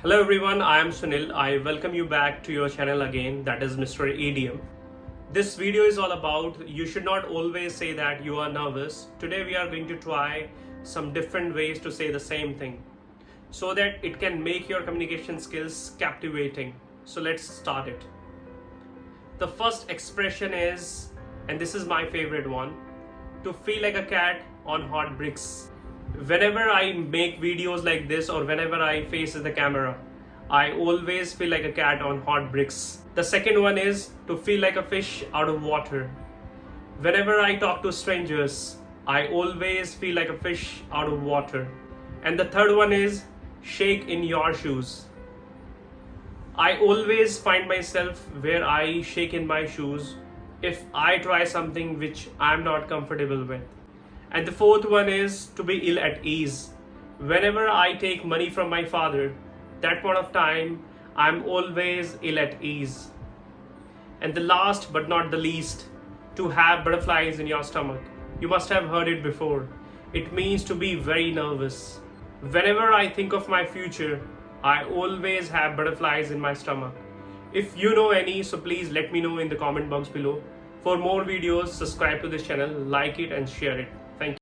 Hello everyone, I am Sunil. I welcome you back to your channel again, that is Mr. EDM. This video is all about you should not always say that you are nervous. Today we are going to try some different ways to say the same thing so that it can make your communication skills captivating. So let's start it. The first expression is, and this is my favorite one, to feel like a cat on hot bricks. Whenever I make videos like this or whenever I face the camera, I always feel like a cat on hot bricks. The second one is to feel like a fish out of water. Whenever I talk to strangers, I always feel like a fish out of water. And the third one is shake in your shoes. I always find myself where I shake in my shoes if I try something which I'm not comfortable with. And the fourth one is to be ill at ease. Whenever I take money from my father, that point of time, I'm always ill at ease. And the last but not the least, to have butterflies in your stomach. You must have heard it before. It means to be very nervous. Whenever I think of my future, I always have butterflies in my stomach. If you know any, so please let me know in the comment box below. For more videos, subscribe to this channel, like it and share it.